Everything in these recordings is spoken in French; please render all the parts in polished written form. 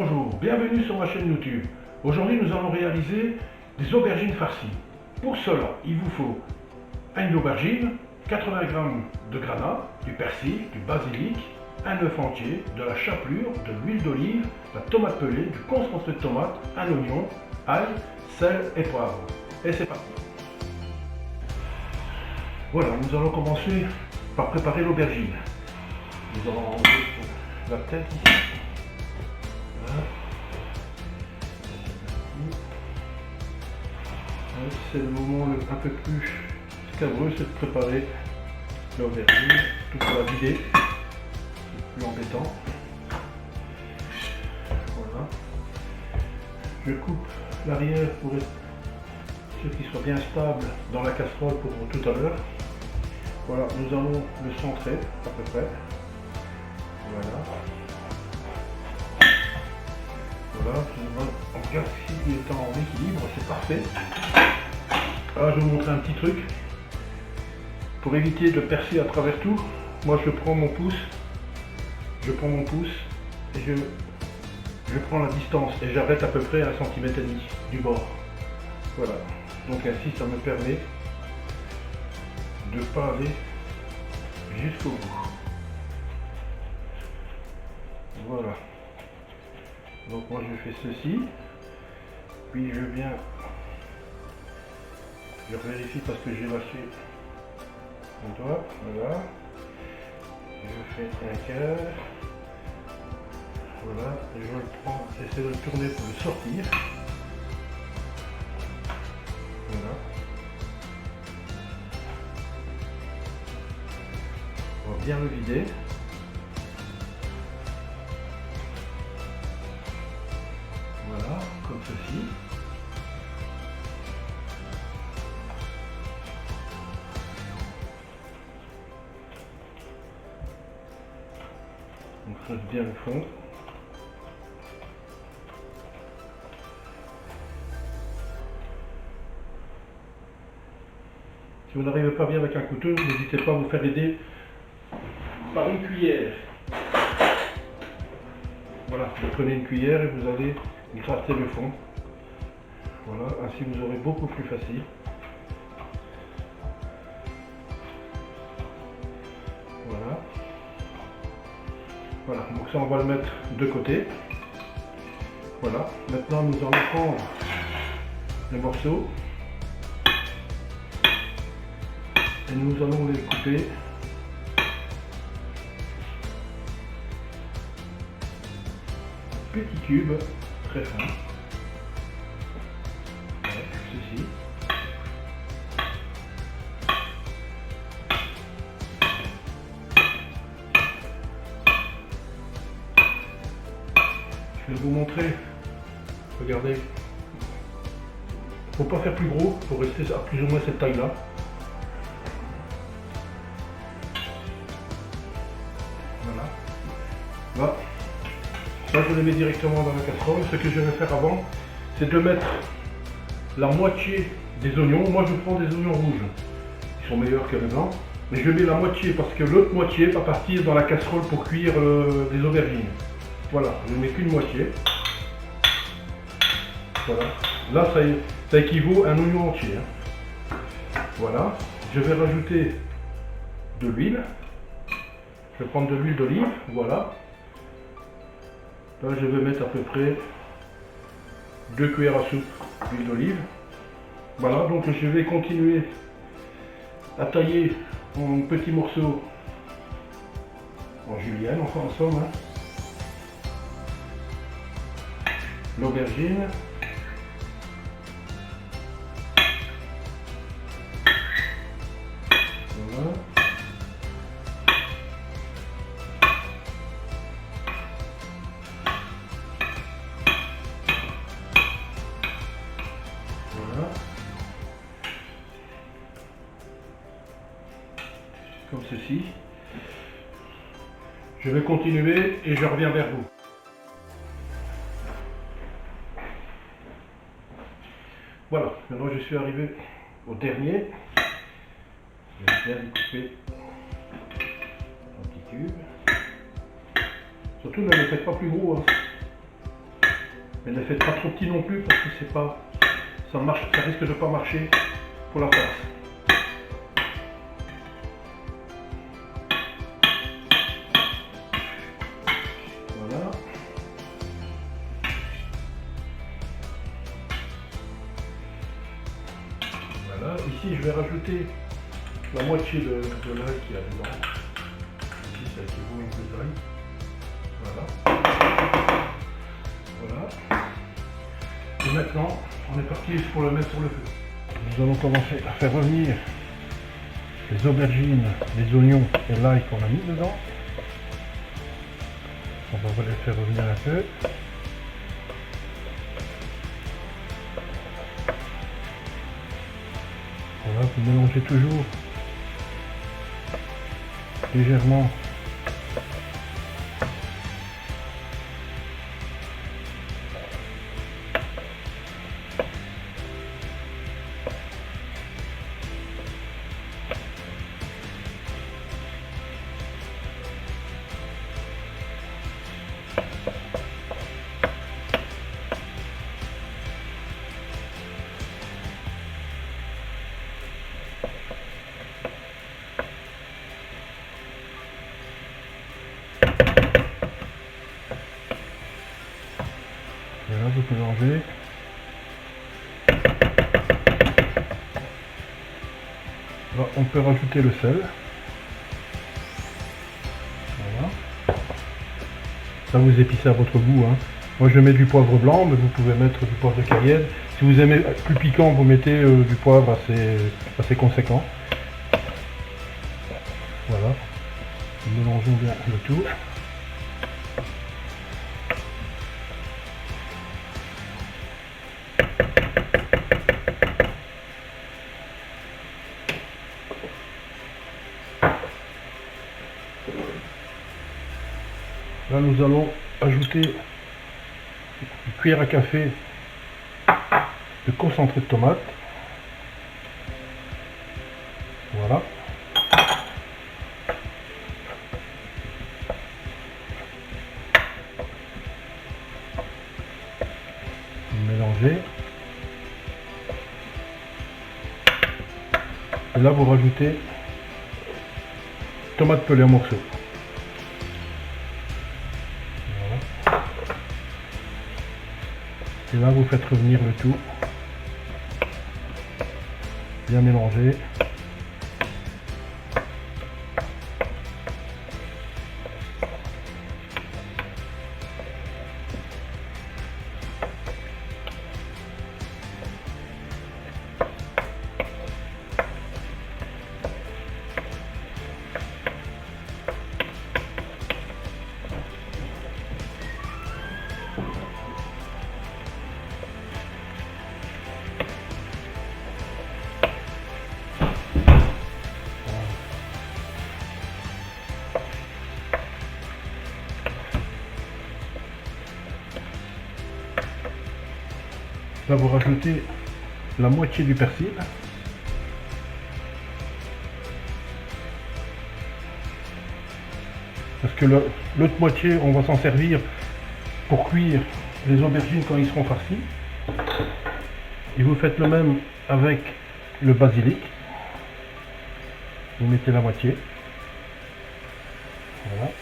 Bonjour, bienvenue sur ma chaîne YouTube. Aujourd'hui nous allons réaliser des aubergines farcies. Pour cela, il vous faut une aubergine, 80 g de granat, du persil, du basilic, un œuf entier, de la chapelure, de l'huile d'olive, la tomate pelée, du concentré de tomate, un oignon, ail, sel et poivre. Et c'est parti. Voilà, nous allons commencer par préparer l'aubergine. Nous allons enlever la tête ici. Voilà. C'est le moment un peu plus scabreux, c'est de préparer l'aubergine. Tout pour la vider, c'est plus embêtant. Voilà. Je coupe l'arrière pour être sûr qu'il soit bien stable dans la casserole pour tout à l'heure. Voilà, nous allons le centrer à peu près. Voilà. Voilà, on regarde s'il est en équilibre, c'est parfait. Alors je vais vous montrer un petit truc. Pour éviter de percer à travers tout, moi je prends mon pouce et je prends la distance et j'arrête à peu près 1,5 cm du bord. Voilà, donc ainsi ça me permet de ne pas aller jusqu'au bout. Voilà. Donc moi je fais ceci, puis je vérifie parce que j'ai lâché mon doigt, voilà. Je fais un quart, voilà, et je le prends, j'essaie de le tourner pour le sortir. Voilà. On va bien le vider. Voilà, comme ceci. On creuse bien le fond. Si vous n'arrivez pas bien avec un couteau, n'hésitez pas à vous faire aider par une cuillère. Voilà, vous prenez une cuillère et vous allez gratter le fond. Voilà, ainsi vous aurez beaucoup plus facile. Voilà. Voilà, donc ça on va le mettre de côté. Voilà, maintenant nous allons prendre les morceaux et nous allons les couper en petits cubes très fins. Voilà, ceci. Je vais vous montrer, regardez, faut pas faire plus gros, faut rester à plus ou moins cette taille là. Voilà. Là, ça je les mets directement dans la casserole. Ce que je vais faire avant, c'est de mettre la moitié des oignons. Moi je prends des oignons rouges, ils sont meilleurs que les blancs, mais je mets la moitié parce que l'autre moitié va partir dans la casserole pour cuire les aubergines. Voilà, je ne mets qu'une moitié. Voilà. Là, ça équivaut à un oignon entier. Voilà. Je vais rajouter de l'huile. Je vais prendre de l'huile d'olive. Voilà. Là, je vais mettre à peu près 2 cuillères à soupe d'huile d'olive. Voilà. Donc, je vais continuer à tailler en petits morceaux en julienne, enfin en somme. L'aubergine. Voilà. Voilà. Comme ceci. Je vais continuer et je reviens vers vous. Voilà, maintenant je suis arrivé au dernier. Je vais bien découper en petits cubes. Surtout ne le faites pas plus gros. Hein. Mais ne faites pas trop petit non plus parce que c'est pas, ça risque de pas marcher pour la face. Voilà. Voilà. Ici, je vais rajouter la moitié de l'œil qu'il y a dedans. Ici, ça équivaut une peu d'œil. Voilà. Voilà. Et maintenant, on est parti pour le mettre sur le feu. Nous allons commencer à faire revenir les aubergines, les oignons et l'ail qu'on a mis dedans. On va les faire revenir un peu. Voilà, vous mélangez toujours légèrement . Voilà, vous mélangez. Là, on peut rajouter le sel. Voilà. Ça, vous épicez à votre goût, hein. Moi, je mets du poivre blanc, mais vous pouvez mettre du poivre de Cayenne. Si vous aimez plus piquant, vous mettez du poivre assez conséquent. Voilà. Mélangeons bien le tout. Là, nous allons ajouter une cuillère à café de concentré de tomate. Voilà. Mélangez. Et là, vous rajoutez tomate pelée en morceaux. Voilà. Et là, vous faites revenir le tout. Bien mélanger. Là, vous rajoutez la moitié du persil. Parce que l'autre moitié, on va s'en servir pour cuire les aubergines quand ils seront farcis. Et vous faites le même avec le basilic. Vous mettez la moitié. Voilà.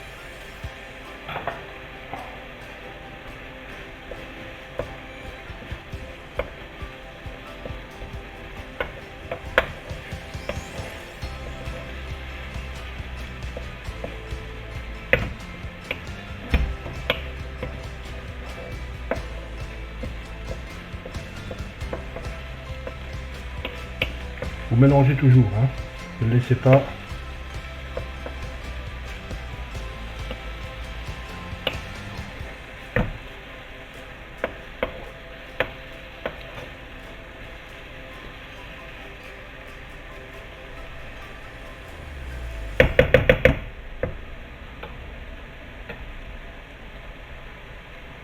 Vous mélangez toujours, hein. Ne laissez pas.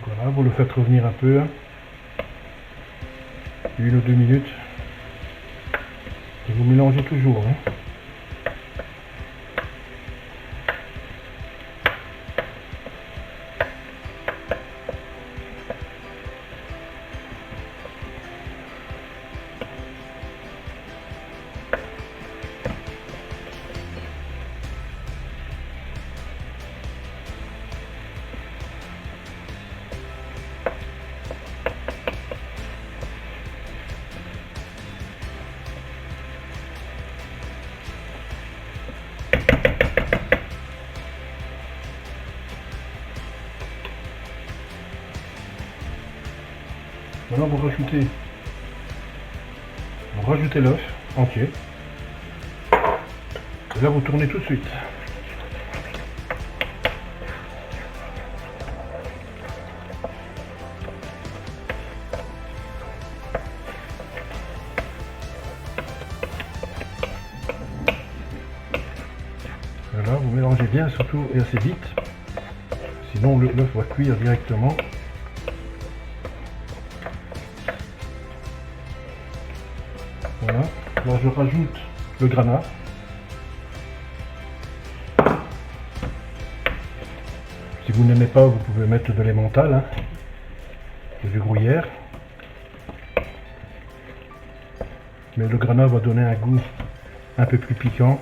Voilà, vous le faites revenir un peu, hein. 1 ou 2 minutes. Et vous mélangez toujours, hein. Maintenant vous rajoutez l'œuf entier. Et là vous tournez tout de suite. Voilà, vous mélangez bien surtout et assez vite. Sinon l'œuf va cuire directement. Voilà, là je rajoute le granat. Si vous n'aimez pas, vous pouvez mettre de l'emmental, hein, et du gruyère. Mais le granat va donner un goût un peu plus piquant.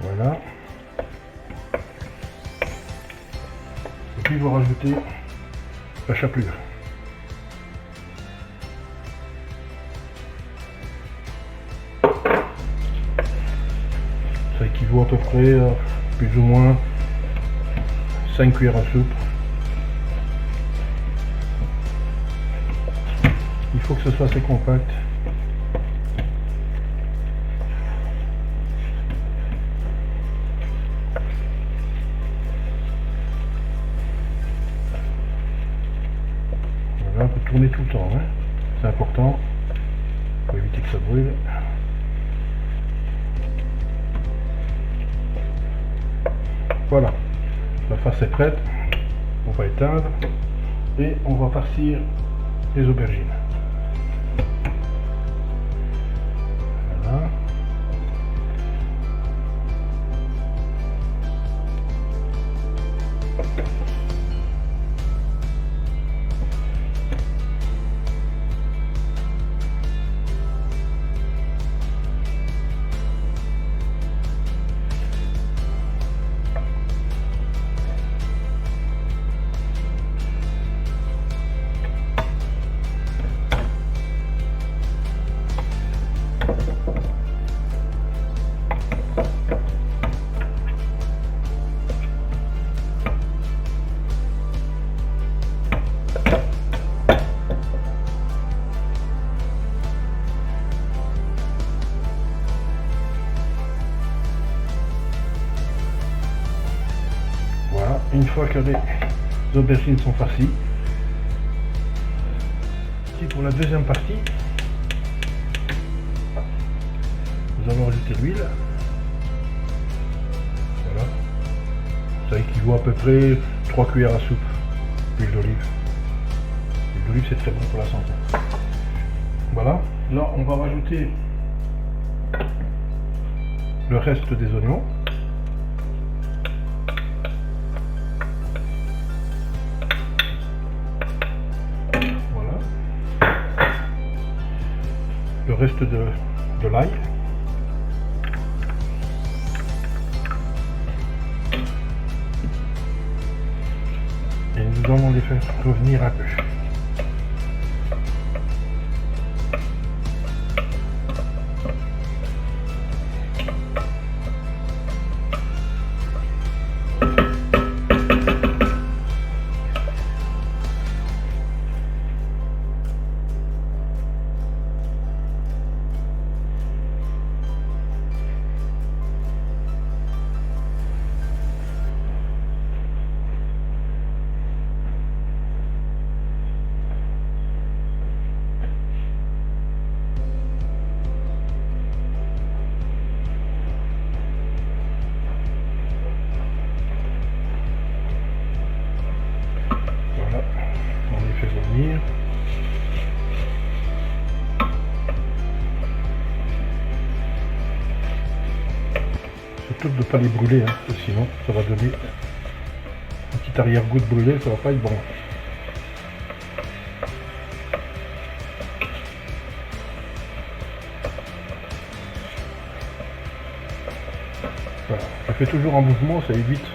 Voilà. Et puis vous rajoutez la chapelure. Ça équivaut à peu près à plus ou moins 5 cuillères à soupe. Il faut que ce soit assez compact. Voilà, vous tournez tout le temps, hein. C'est important pour éviter que ça brûle. Voilà, la farce est prête. On va éteindre et on va farcir les aubergines. Voilà. Une fois que les aubergines sont farcies, ici pour la deuxième partie, nous allons ajouter l'huile. Voilà, ça équivaut à peu près 3 cuillères à soupe d'huile d'olive. L'huile d'olive c'est très bon pour la santé. Voilà, là on va rajouter le reste des oignons. Le reste de l'ail. Et nous allons les faire revenir un peu. Surtout de ne pas les brûler, hein, parce que sinon ça va donner un petit arrière-goût de brûlé, ça va pas être bon. Voilà. Je fais toujours en mouvement, ça évite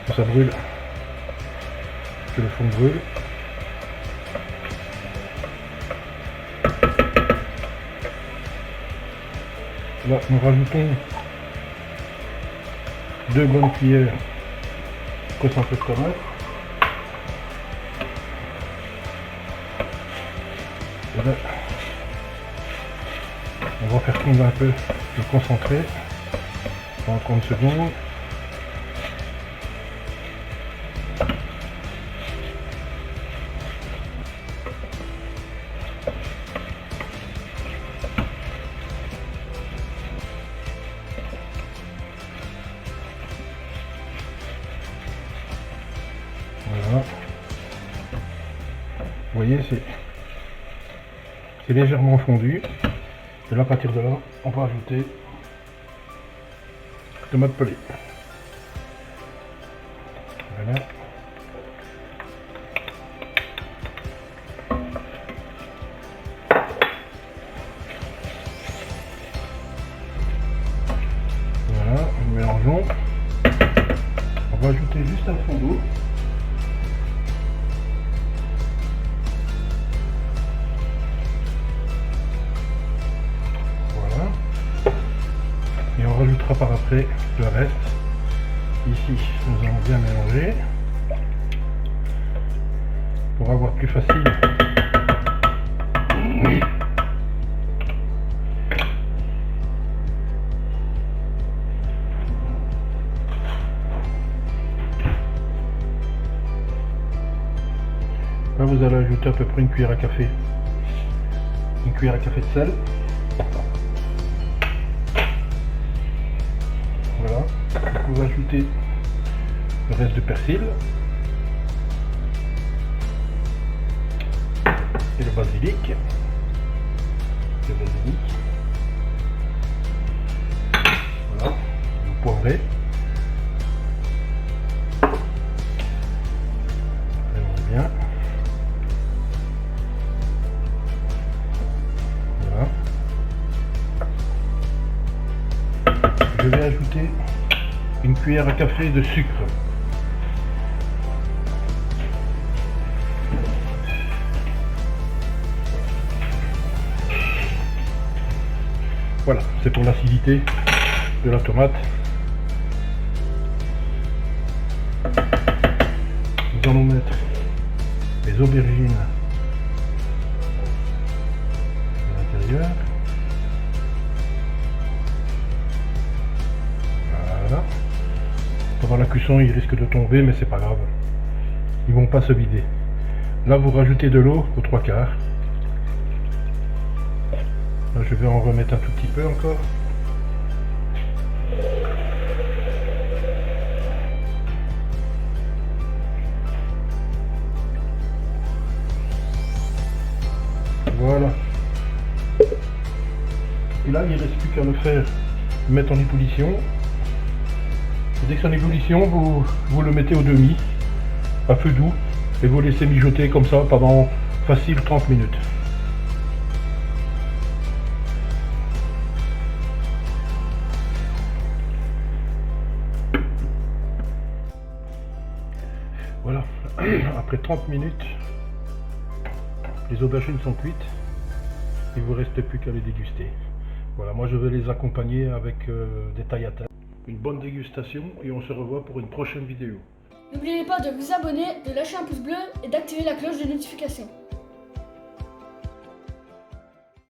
que ça brûle, que le fond brûle. Là, nous rajoutons 2 bonnes cuillères concentré de tomate. Et là, on va faire fondre un peu le concentré pendant 30 secondes. Voilà. Vous voyez, c'est légèrement fondu. Et là, à partir de là, on va ajouter tomate pelée. Voilà. Voilà, nous mélangeons. On va ajouter juste un fond d'eau. Et on rajoutera par après le reste. Ici, nous allons bien mélanger pour avoir plus facile. Là, vous allez ajouter à peu près une cuillère à café. Une cuillère à café de sel. Voilà, vous pouvez ajouter le reste de persil et le basilic. Voilà, vous poivrez. Mélangez bien. Voilà. Je vais ajouter une cuillère à café de sucre. Voilà, c'est pour l'acidité de la tomate. Nous allons mettre les aubergines à l'intérieur. Voilà. Pendant la cuisson, ils risquent de tomber, mais c'est pas grave. Ils vont pas se vider. Là, vous rajoutez de l'eau aux 3/4. Là, je vais en remettre un tout petit peu encore. Voilà. Et là, il ne reste plus qu'à le faire mettre en ébullition. Dès que c'est en ébullition, vous le mettez au demi, à feu doux, et vous laissez mijoter comme ça pendant facile 30 minutes. Voilà, après 30 minutes, les aubergines sont cuites, il ne vous reste plus qu'à les déguster. Voilà, moi je vais les accompagner avec des tagliatelles. Une bonne dégustation et on se revoit pour une prochaine vidéo. N'oubliez pas de vous abonner, de lâcher un pouce bleu et d'activer la cloche de notification.